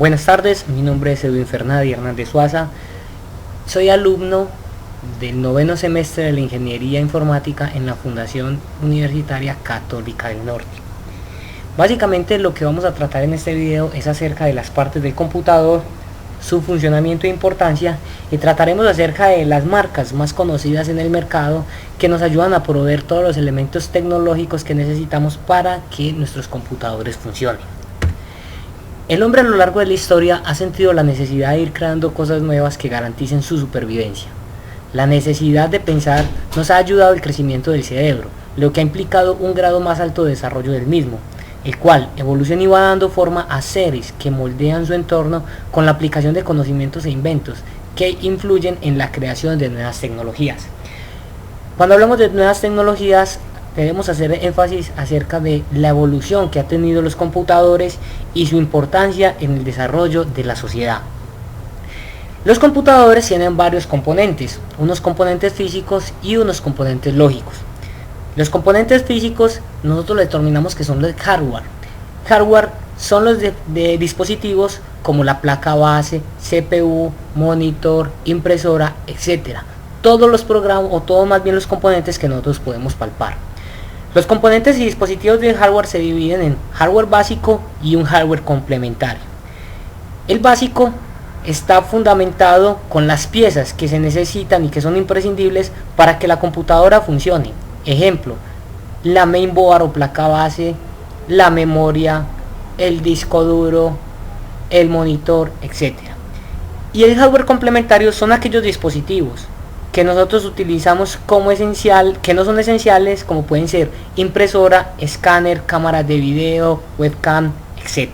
Buenas tardes, mi nombre es Edwin Fernández Hernández Suaza, soy alumno del noveno semestre de la Ingeniería Informática en la Fundación Universitaria Católica del Norte. Básicamente lo que vamos a tratar en este video es acerca de las partes del computador, su funcionamiento e importancia, y trataremos acerca de las marcas más conocidas en el mercado que nos ayudan a proveer todos los elementos tecnológicos que necesitamos para que nuestros computadores funcionen. El hombre a lo largo de la historia ha sentido la necesidad de ir creando cosas nuevas que garanticen su supervivencia. La necesidad de pensar nos ha ayudado al crecimiento del cerebro, lo que ha implicado un grado más alto de desarrollo del mismo, el cual evoluciona y va dando forma a seres que moldean su entorno con la aplicación de conocimientos e inventos que influyen en la creación de nuevas tecnologías. Cuando hablamos de nuevas tecnologías, debemos hacer énfasis acerca de la evolución que ha tenido los computadores y su importancia en el desarrollo de la sociedad. Los computadores tienen varios componentes, unos componentes físicos y unos componentes lógicos. Los componentes físicos nosotros determinamos que son los hardware. Hardware son los de dispositivos como la placa base, CPU, monitor, impresora, etc. Todos los programas o todos más bien los componentes que nosotros podemos palpar. Los componentes y dispositivos del hardware se dividen en hardware básico y un hardware complementario. El básico está fundamentado con las piezas que se necesitan y que son imprescindibles para que la computadora funcione. Ejemplo, la mainboard o placa base, la memoria, el disco duro, el monitor, etc. Y el hardware complementario son aquellos dispositivos que nosotros utilizamos como esencial, que no son esenciales, como pueden ser impresora, escáner, cámaras de video, webcam, etc.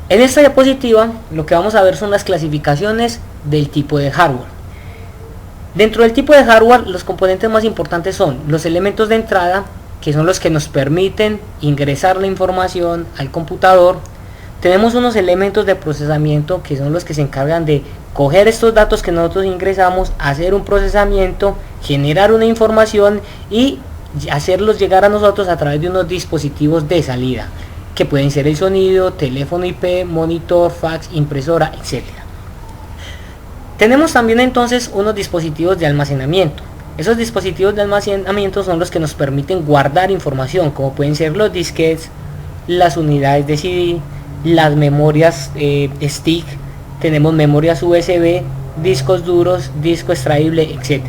En esta diapositiva lo que vamos a ver son las clasificaciones del tipo de hardware. Dentro del tipo de hardware, los componentes más importantes son los elementos de entrada, que son los que nos permiten ingresar la información al computador. Tenemos unos elementos de procesamiento que son los que se encargan de coger estos datos que nosotros ingresamos, hacer un procesamiento, generar una información y hacerlos llegar a nosotros a través de unos dispositivos de salida, que pueden ser el sonido, teléfono IP, monitor, fax, impresora, etc. Tenemos también entonces unos dispositivos de almacenamiento. Esos dispositivos de almacenamiento son los que nos permiten guardar información, como pueden ser los disquetes, las unidades de CD, las memorias stick, tenemos memorias USB, discos duros, disco extraíble, etc.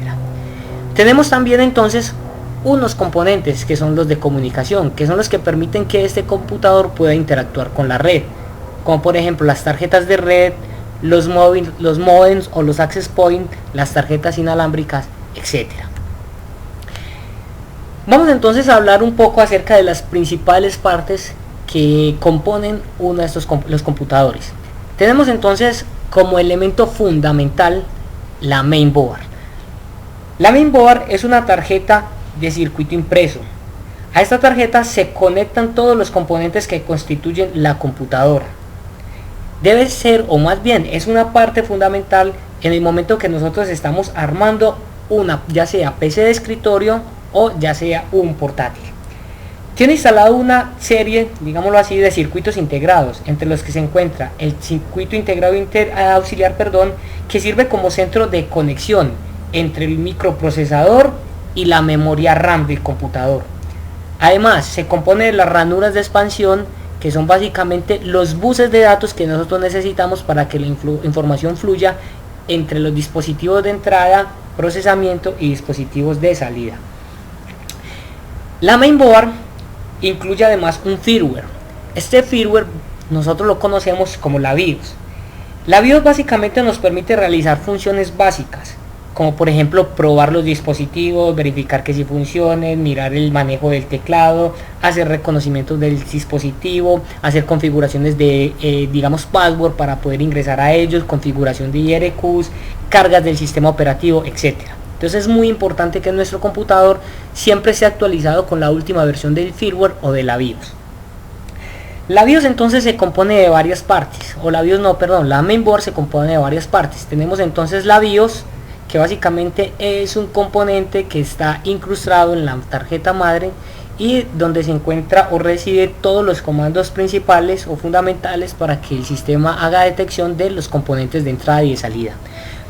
Tenemos también entonces unos componentes que son los de comunicación, que son los que permiten que este computador pueda interactuar con la red, como por ejemplo las tarjetas de red, los modems o los access point, las tarjetas inalámbricas, etc. Vamos entonces a hablar un poco acerca de las principales partes que componen uno de los computadores. Tenemos entonces como elemento fundamental la mainboard. La mainboard es una tarjeta de circuito impreso. A esta tarjeta se conectan todos los componentes que constituyen la computadora. Debe ser, o más bien es una parte fundamental en el momento que nosotros estamos armando una, ya sea PC de escritorio o ya sea un portátil. Tiene instalado una serie, digámoslo así, de circuitos integrados, entre los que se encuentra el circuito integrado auxiliar, que sirve como centro de conexión entre el microprocesador y la memoria RAM del computador. Además, se compone de las ranuras de expansión, que son básicamente los buses de datos que nosotros necesitamos para que la información fluya entre los dispositivos de entrada, procesamiento y dispositivos de salida. La mainboard incluye además un firmware. Este firmware nosotros lo conocemos como la BIOS. La BIOS básicamente nos permite realizar funciones básicas, como por ejemplo probar los dispositivos, verificar que sí funcionen, mirar el manejo del teclado, hacer reconocimientos del dispositivo, hacer configuraciones de digamos password para poder ingresar a ellos, configuración de IRQs, cargas del sistema operativo, etc. Entonces es muy importante que nuestro computador siempre esté actualizado con la última versión del firmware o de la BIOS. La BIOS entonces se compone de varias partes, la mainboard se compone de varias partes. Tenemos entonces la BIOS, que básicamente es un componente que está incrustado en la tarjeta madre y donde se encuentra o reside todos los comandos principales o fundamentales para que el sistema haga detección de los componentes de entrada y de salida.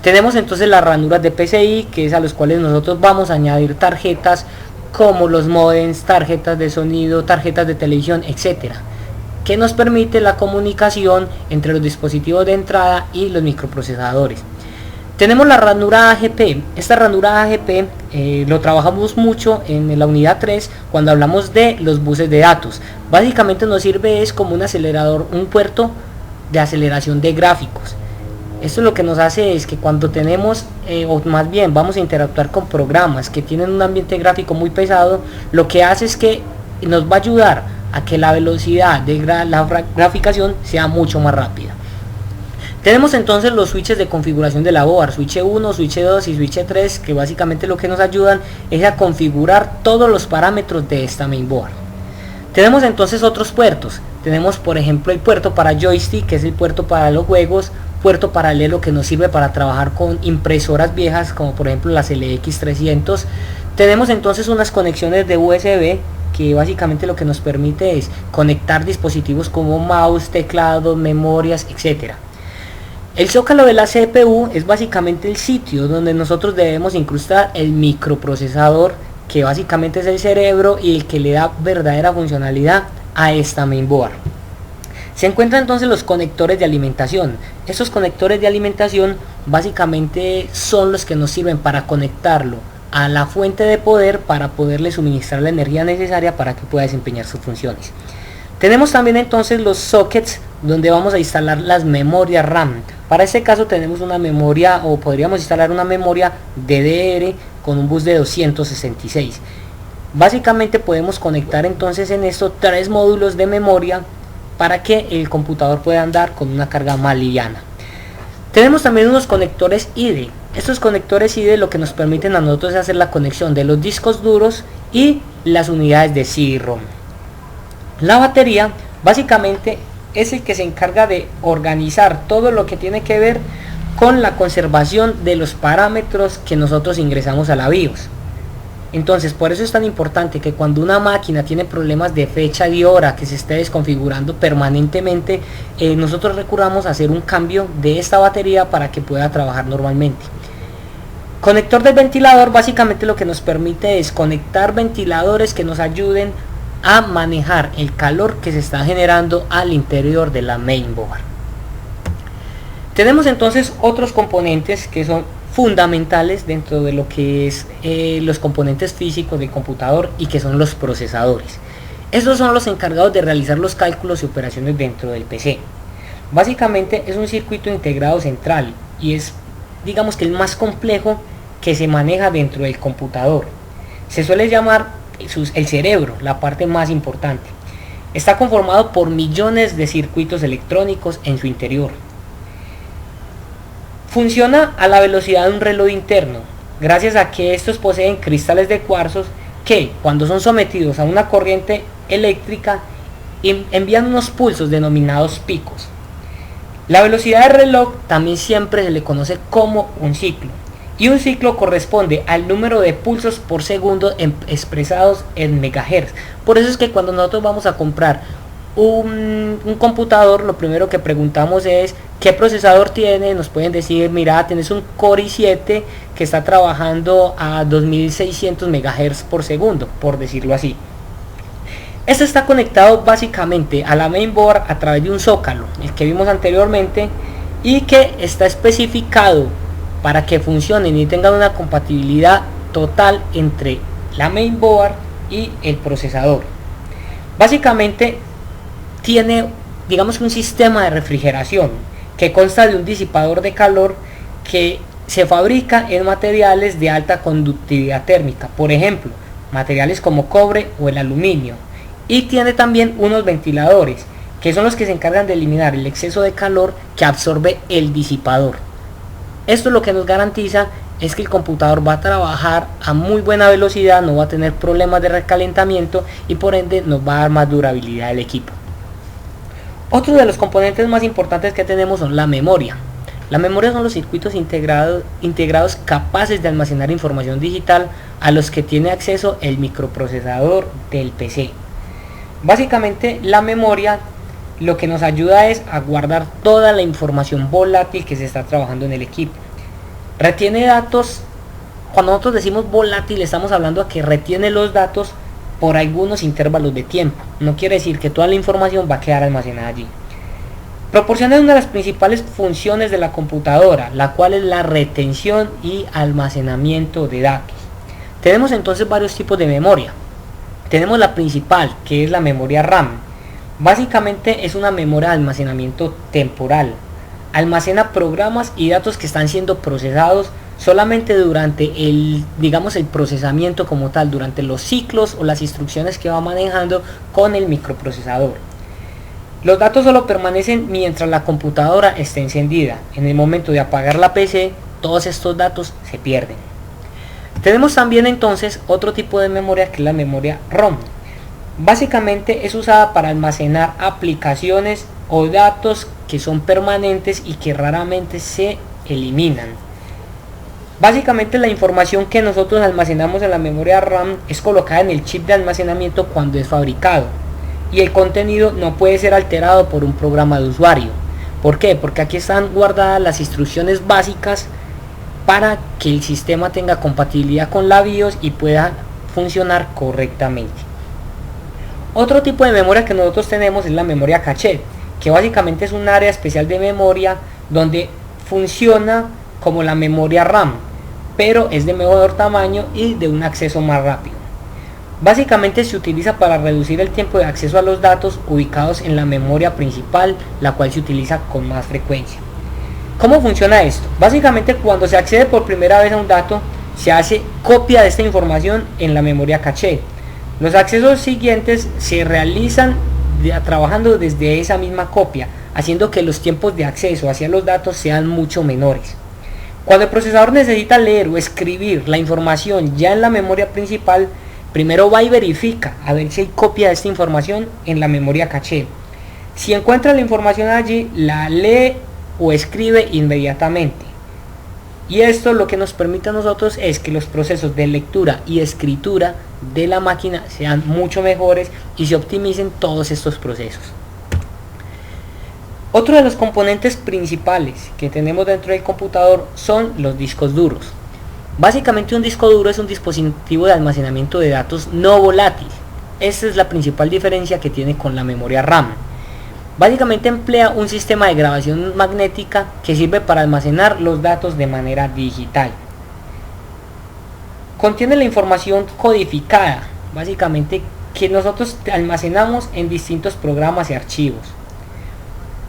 Tenemos entonces las ranuras de PCI, que es a los cuales nosotros vamos a añadir tarjetas como los modems, tarjetas de sonido, tarjetas de televisión, etcétera, que nos permite la comunicación entre los dispositivos de entrada y los microprocesadores. Tenemos la ranura AGP. Esta ranura AGP lo trabajamos mucho en la unidad 3 cuando hablamos de los buses de datos. Básicamente nos sirve es como un acelerador, un puerto de aceleración de gráficos. Esto lo que nos hace es que cuando tenemos, o más bien vamos a interactuar con programas que tienen un ambiente gráfico muy pesado, lo que hace es que nos va a ayudar a que la velocidad de la graficación sea mucho más rápida. Tenemos entonces los switches de configuración de la board, switch 1, switch 2 y switch 3, que básicamente lo que nos ayudan es a configurar todos los parámetros de esta mainboard. Tenemos entonces otros puertos. Tenemos por ejemplo el puerto para joystick, que es el puerto para los juegos, puerto paralelo que nos sirve para trabajar con impresoras viejas como por ejemplo las LX300. Tenemos entonces unas conexiones de USB que básicamente lo que nos permite es conectar dispositivos como mouse, teclados, memorias, etcétera. El zócalo de la CPU es básicamente el sitio donde nosotros debemos incrustar el microprocesador, que básicamente es el cerebro y el que le da verdadera funcionalidad a esta mainboard. Se encuentran entonces los conectores de alimentación. Estos conectores de alimentación básicamente son los que nos sirven para conectarlo a la fuente de poder para poderle suministrar la energía necesaria para que pueda desempeñar sus funciones. Tenemos también entonces los sockets donde vamos a instalar las memorias RAM. Para este caso tenemos una memoria, o podríamos instalar una memoria DDR con un bus de 266. Básicamente podemos conectar entonces en esto 3 módulos de memoria para que el computador pueda andar con una carga más liviana. Tenemos también unos conectores IDE. Estos conectores IDE lo que nos permiten a nosotros es hacer la conexión de los discos duros y las unidades de CD-ROM. La batería básicamente es el que se encarga de organizar todo lo que tiene que ver con la conservación de los parámetros que nosotros ingresamos a la BIOS. Entonces por eso es tan importante que cuando una máquina tiene problemas de fecha y hora que se esté desconfigurando permanentemente, nosotros recurramos a hacer un cambio de esta batería para que pueda trabajar normalmente. Conector del ventilador básicamente lo que nos permite es conectar ventiladores que nos ayuden a manejar el calor que se está generando al interior de la mainboard. Tenemos entonces otros componentes que son fundamentales dentro de lo que es los componentes físicos del computador y que son los procesadores. Estos son los encargados de realizar los cálculos y operaciones dentro del PC. Básicamente es un circuito integrado central y es, digamos, que el más complejo que se maneja dentro del computador. Se suele llamar el cerebro, la parte más importante. Está conformado por millones de circuitos electrónicos en su interior. Funciona a la velocidad de un reloj interno, gracias a que estos poseen cristales de cuarzos que, cuando son sometidos a una corriente eléctrica, envían unos pulsos denominados picos. La velocidad del reloj también siempre se le conoce como un ciclo. Y un ciclo corresponde al número de pulsos por segundo expresados en megahertz. Por eso es que cuando nosotros vamos a comprar un computador, lo primero que preguntamos es qué procesador tiene. Nos pueden decir, mira, tienes un Core i7 que está trabajando a 2600 megahertz por segundo, por decirlo así. Este está conectado básicamente a la mainboard a través de un zócalo, el que vimos anteriormente, y que está especificado para que funcionen y tengan una compatibilidad total entre la mainboard y el procesador. Básicamente tiene, digamos, un sistema de refrigeración que consta de un disipador de calor que se fabrica en materiales de alta conductividad térmica, por ejemplo, materiales como cobre o el aluminio, y tiene también unos ventiladores que son los que se encargan de eliminar el exceso de calor que absorbe el disipador. Esto lo que nos garantiza es que el computador va a trabajar a muy buena velocidad, no va a tener problemas de recalentamiento y por ende nos va a dar más durabilidad al equipo. Otro de los componentes más importantes que tenemos son la memoria. La memoria son los circuitos integrados capaces de almacenar información digital a los que tiene acceso el microprocesador del PC. Básicamente la memoria lo que nos ayuda es a guardar toda la información volátil que se está trabajando en el equipo. Retiene datos. Cuando nosotros decimos volátil, estamos hablando de que retiene los datos por algunos intervalos de tiempo. No quiere decir que toda la información va a quedar almacenada allí. Proporciona una de las principales funciones de la computadora, la cual es la retención y almacenamiento de datos. Tenemos entonces varios tipos de memoria. Tenemos la principal, que es la memoria RAM. Básicamente es una memoria de almacenamiento temporal. Almacena programas y datos que están siendo procesados solamente durante el procesamiento como tal, durante los ciclos o las instrucciones que va manejando con el microprocesador. Los datos solo permanecen mientras la computadora esté encendida. En el momento de apagar la PC, todos estos datos se pierden. Tenemos también entonces otro tipo de memoria, que es la memoria ROM. Básicamente es usada para almacenar aplicaciones o datos que son permanentes y que raramente se eliminan. Básicamente la información que nosotros almacenamos en la memoria RAM es colocada en el chip de almacenamiento cuando es fabricado, y el contenido no puede ser alterado por un programa de usuario. ¿Por qué? Porque aquí están guardadas las instrucciones básicas para que el sistema tenga compatibilidad con la BIOS y pueda funcionar correctamente. Otro tipo de memoria que nosotros tenemos es la memoria caché, que básicamente es un área especial de memoria donde funciona como la memoria RAM, pero es de menor tamaño y de un acceso más rápido. Básicamente se utiliza para reducir el tiempo de acceso a los datos ubicados en la memoria principal, la cual se utiliza con más frecuencia. ¿Cómo funciona esto? Básicamente cuando se accede por primera vez a un dato, se hace copia de esta información en la memoria caché. Los accesos siguientes se realizan trabajando desde esa misma copia, haciendo que los tiempos de acceso hacia los datos sean mucho menores. Cuando el procesador necesita leer o escribir la información ya en la memoria principal, primero va y verifica a ver si hay copia de esta información en la memoria caché. Si encuentra la información allí, la lee o escribe inmediatamente. Y esto lo que nos permite a nosotros es que los procesos de lectura y escritura de la máquina sean mucho mejores y se optimicen todos estos procesos. Otro de los componentes principales que tenemos dentro del computador son los discos duros. Básicamente un disco duro es un dispositivo de almacenamiento de datos no volátil. Esta es la principal diferencia que tiene con la memoria RAM. Básicamente emplea un sistema de grabación magnética que sirve para almacenar los datos de manera digital. Contiene la información codificada, básicamente que nosotros almacenamos en distintos programas y archivos.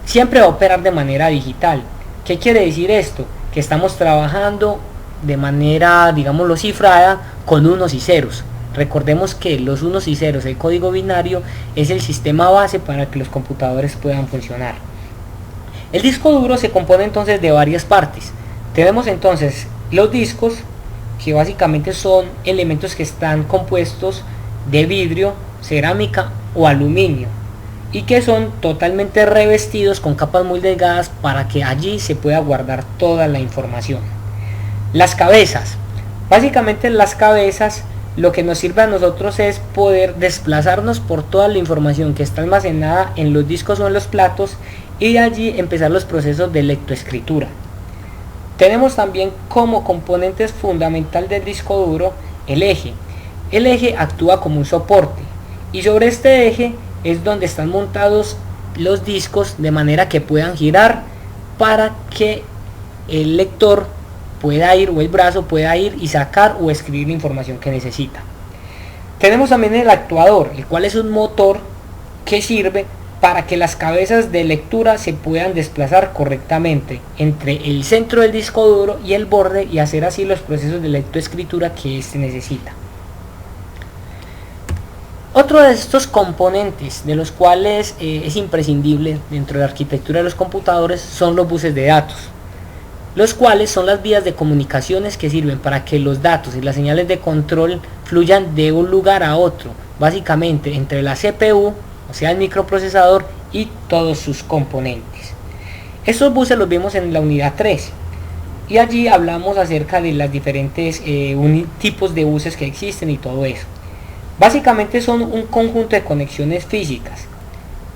Siempre va a operar de manera digital. ¿Qué quiere decir esto? Que estamos trabajando de manera, digámoslo, cifrada con unos y ceros. Recordemos que los unos y ceros, el código binario, es el sistema base para que los computadores puedan funcionar. El disco duro se compone entonces de varias partes. Tenemos entonces los discos, que básicamente son elementos que están compuestos de vidrio, cerámica o aluminio, y que son totalmente revestidos con capas muy delgadas para que allí se pueda guardar toda la información. Las cabezas. Básicamente las cabezas lo que nos sirve a nosotros es poder desplazarnos por toda la información que está almacenada en los discos o en los platos y de allí empezar los procesos de lectoescritura. Tenemos también como componentes fundamental del disco duro el eje. El eje actúa como un soporte y sobre este eje es donde están montados los discos de manera que puedan girar para que el lector pueda ir, o el brazo pueda ir y sacar o escribir la información que necesita. Tenemos también el actuador, el cual es un motor que sirve para que las cabezas de lectura se puedan desplazar correctamente entre el centro del disco duro y el borde y hacer así los procesos de lectoescritura que éste necesita. Otro de estos componentes de los cuales es imprescindible dentro de la arquitectura de los computadores son los buses de datos, los cuales son las vías de comunicaciones que sirven para que los datos y las señales de control fluyan de un lugar a otro, básicamente entre la CPU, o sea el microprocesador, y todos sus componentes. Estos buses los vemos en la unidad 3 y allí hablamos acerca de las diferentes tipos de buses que existen y todo eso. Básicamente son un conjunto de conexiones físicas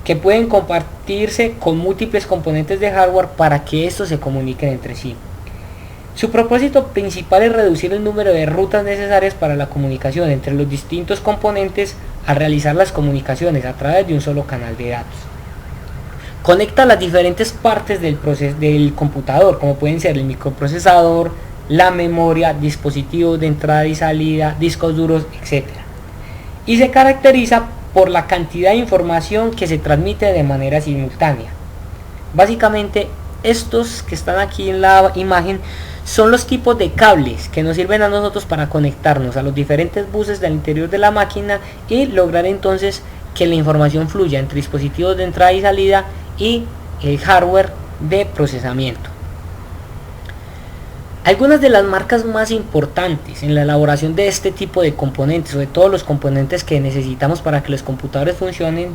que pueden compartirse con múltiples componentes de hardware para que estos se comuniquen entre sí. Su propósito principal es reducir el número de rutas necesarias para la comunicación entre los distintos componentes al realizar las comunicaciones a través de un solo canal de datos. Conecta las diferentes partes del computador, como pueden ser el microprocesador, la memoria, dispositivos de entrada y salida, discos duros, etc. Y se caracteriza por la cantidad de información que se transmite de manera simultánea. Básicamente, estos que están aquí en la imagen son los tipos de cables que nos sirven a nosotros para conectarnos a los diferentes buses del interior de la máquina y lograr entonces que la información fluya entre dispositivos de entrada y salida y el hardware de procesamiento. Algunas de las marcas más importantes en la elaboración de este tipo de componentes, o de todos los componentes que necesitamos para que los computadores funcionen,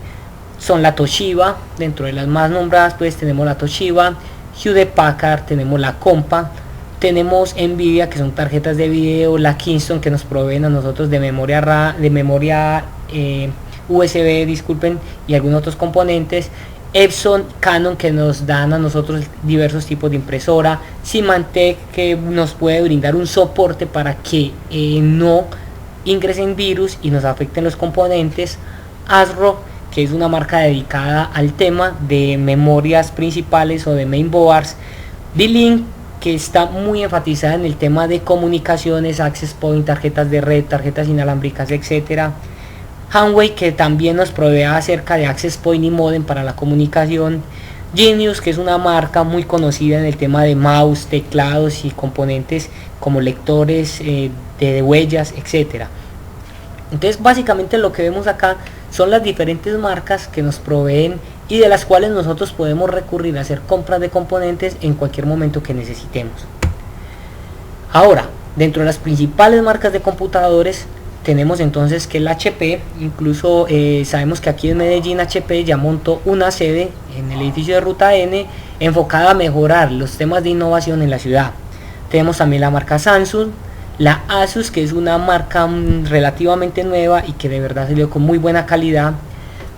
son la Toshiba. Dentro de las más nombradas pues tenemos la Toshiba, Hewlett Packard, tenemos la Compa, tenemos Nvidia, que son tarjetas de video, la Kingston, que nos proveen a nosotros de memoria USB, disculpen, y algunos otros componentes, Epson, Canon, que nos dan a nosotros diversos tipos de impresora, Symantec, que nos puede brindar un soporte para que no ingresen virus y nos afecten los componentes, ASRock, que es una marca dedicada al tema de memorias principales o de mainboards, D-Link, que está muy enfatizada en el tema de comunicaciones, access point, tarjetas de red, tarjetas inalámbricas, etcétera. Hanway, que también nos provee acerca de access point y modem para la comunicación. Genius, que es una marca muy conocida en el tema de mouse, teclados y componentes como lectores de huellas, etcétera. Entonces básicamente lo que vemos acá son las diferentes marcas que nos proveen y de las cuales nosotros podemos recurrir a hacer compras de componentes en cualquier momento que necesitemos. Ahora, dentro de las principales marcas de computadores tenemos entonces que el HP, incluso sabemos que aquí en Medellín HP ya montó una sede en el edificio de Ruta N enfocada a mejorar los temas de innovación en la ciudad. Tenemos también la marca Samsung, la Asus, que es una marca relativamente nueva y que de verdad salió con muy buena calidad.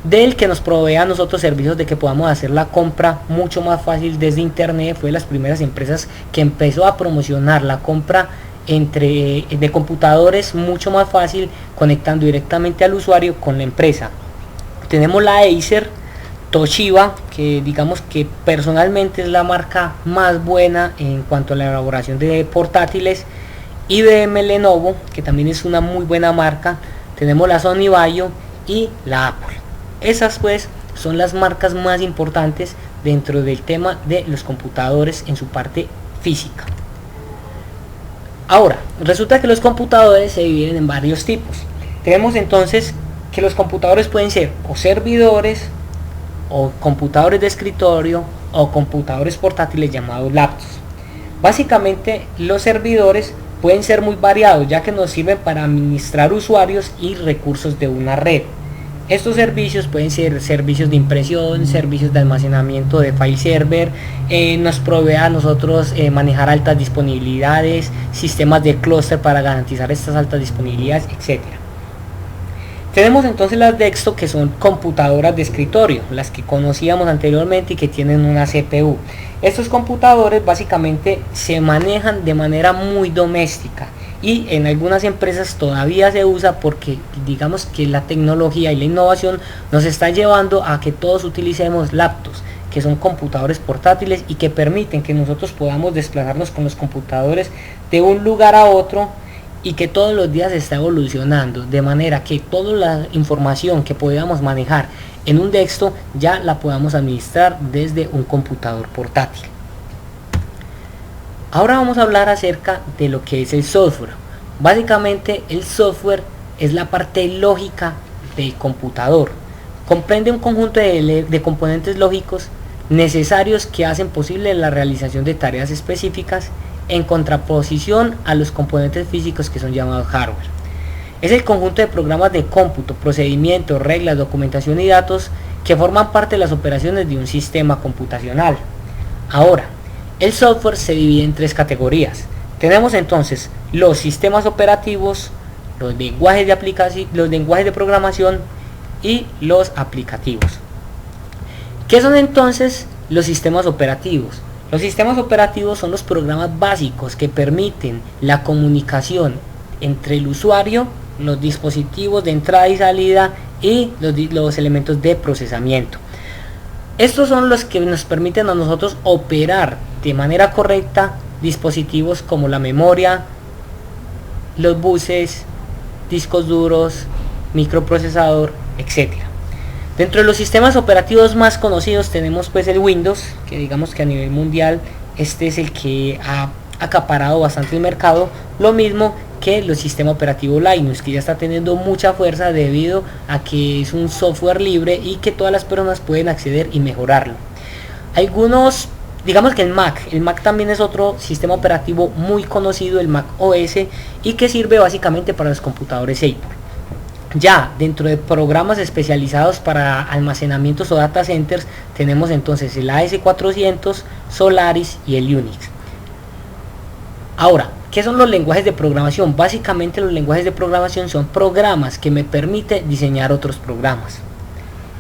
Dell, que nos provee a nosotros servicios de que podamos hacer la compra mucho más fácil desde internet, fue de las primeras empresas que empezó a promocionar la compra de computadores mucho más fácil, conectando directamente al usuario con la empresa. Tenemos la Acer, Toshiba, que digamos que personalmente es la marca más buena en cuanto a la elaboración de portátiles. IBM, Lenovo, que también es una muy buena marca. Tenemos la Sony Vaio y la Apple. Esas pues son las marcas más importantes dentro del tema de los computadores en su parte física. Ahora, resulta que los computadores se dividen en varios tipos. Tenemos entonces que los computadores pueden ser o servidores, o computadores de escritorio, o computadores portátiles llamados laptops. Básicamente los servidores pueden ser muy variados, ya que nos sirven para administrar usuarios y recursos de una red. Estos servicios pueden ser servicios de impresión, servicios de almacenamiento de file server, nos provee a nosotros manejar altas disponibilidades, sistemas de clúster para garantizar estas altas disponibilidades, etc. Tenemos entonces las desktop, que son computadoras de escritorio, las que conocíamos anteriormente y que tienen una CPU. Estos computadores básicamente se manejan de manera muy doméstica y en algunas empresas todavía se usa porque digamos que la tecnología y la innovación nos está llevando a que todos utilicemos laptops, que son computadores portátiles y que permiten que nosotros podamos desplazarnos con los computadores de un lugar a otro, y que todos los días está evolucionando, de manera que toda la información que podamos manejar en un desktop ya la podamos administrar desde un computador portátil. Ahora vamos a hablar acerca de lo que es el software. Básicamente el software es la parte lógica del computador. Comprende un conjunto de componentes lógicos necesarios que hacen posible la realización de tareas específicas en contraposición a los componentes físicos que son llamados hardware. Es el conjunto de programas de cómputo, procedimientos, reglas, documentación y datos que forman parte de las operaciones de un sistema computacional. Ahora, el software se divide en tres categorías. Tenemos entonces los sistemas operativos, los lenguajes de programación y los aplicativos. ¿Qué son entonces los sistemas operativos? Los sistemas operativos son los programas básicos que permiten la comunicación entre el usuario, los dispositivos de entrada y salida y los elementos de procesamiento. Estos son los que nos permiten a nosotros operar de manera correcta dispositivos como la memoria, los buses, discos duros, microprocesador, etc. Dentro de los sistemas operativos más conocidos tenemos pues el Windows, que digamos que a nivel mundial este es el que ha acaparado bastante el mercado, lo mismo que el sistema operativo Linux, que ya está teniendo mucha fuerza debido a que es un software libre y que todas las personas pueden acceder y mejorarlo. Algunos, digamos que el Mac también es otro sistema operativo muy conocido, el Mac OS, y que sirve básicamente para los computadores Apple. Ya dentro de programas especializados para almacenamientos o data centers tenemos entonces el AS400, Solaris y el Unix. Ahora, ¿qué son los lenguajes de programación? Básicamente los lenguajes de programación son programas que me permiten diseñar otros programas.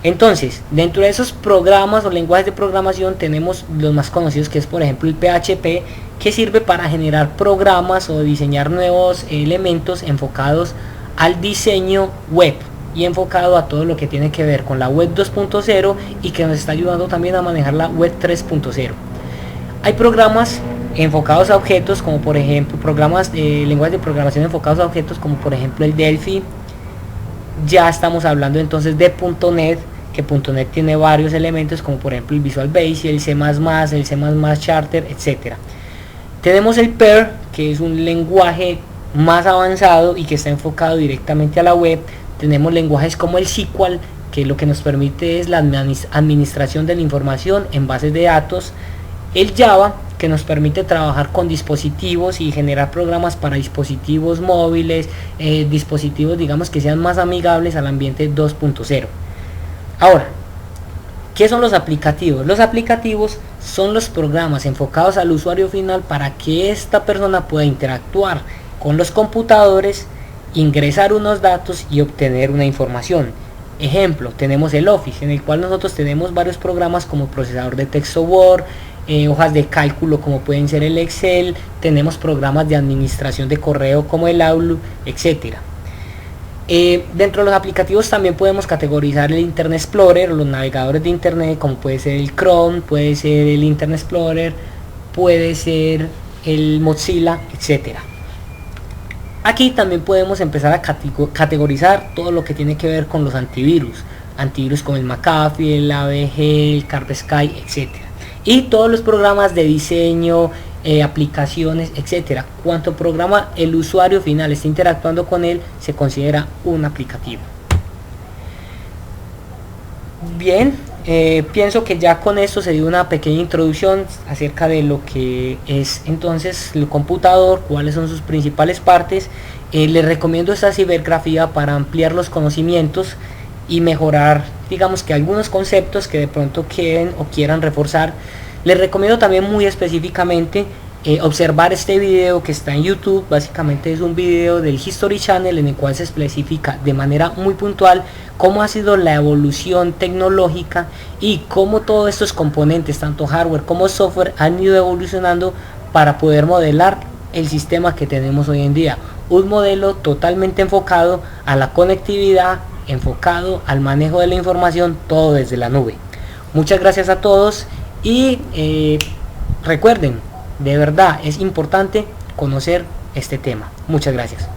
Entonces, dentro de esos programas o lenguajes de programación tenemos los más conocidos, que es por ejemplo el PHP, que sirve para generar programas o diseñar nuevos elementos enfocados al diseño web y enfocado a todo lo que tiene que ver con la web 2.0 y que nos está ayudando también a manejar la web 3.0. Hay programas enfocados a objetos, como por ejemplo programas de lenguajes de programación enfocados a objetos, como por ejemplo el Delphi. Ya estamos hablando entonces de .NET, que .NET tiene varios elementos, como por ejemplo el Visual Basic, el C++, el C++ Charter, etc. Tenemos el Perl, que es un lenguaje más avanzado y que está enfocado directamente a la web. Tenemos lenguajes como el SQL, que lo que nos permite es la administración de la información en bases de datos. El Java, que nos permite trabajar con dispositivos y generar programas para dispositivos móviles, dispositivos digamos que sean más amigables al ambiente 2.0. Ahora, ¿qué son los aplicativos? Los aplicativos son los programas enfocados al usuario final para que esta persona pueda interactuar con los computadores, ingresar unos datos y obtener una información. Ejemplo, tenemos el Office, en el cual nosotros tenemos varios programas como procesador de texto Word, hojas de cálculo como pueden ser el Excel, tenemos programas de administración de correo como el Outlook, etc. Dentro de los aplicativos también podemos categorizar el Internet Explorer o los navegadores de Internet, como puede ser el Chrome, puede ser el Internet Explorer, puede ser el Mozilla, etc. Aquí también podemos empezar a categorizar todo lo que tiene que ver con los antivirus como el McAfee, el AVG, el Kaspersky, etc. Y todos los programas de diseño, aplicaciones, etc. Cuanto programa el usuario final está interactuando con él, se considera un aplicativo. Bien, pienso que ya con esto se dio una pequeña introducción acerca de lo que es entonces el computador, cuáles son sus principales partes. Les recomiendo esta cibergrafía para ampliar los conocimientos y mejorar, digamos que algunos conceptos que de pronto quieran reforzar. Les recomiendo también muy específicamente observar este video que está en YouTube. Básicamente es un video del History Channel en el cual se especifica de manera muy puntual cómo ha sido la evolución tecnológica y cómo todos estos componentes, tanto hardware como software, han ido evolucionando para poder modelar el sistema que tenemos hoy en día. Un modelo totalmente enfocado a la conectividad, enfocado al manejo de la información, todo desde la nube. Muchas gracias a todos y recuerden, de verdad es importante conocer este tema. Muchas gracias.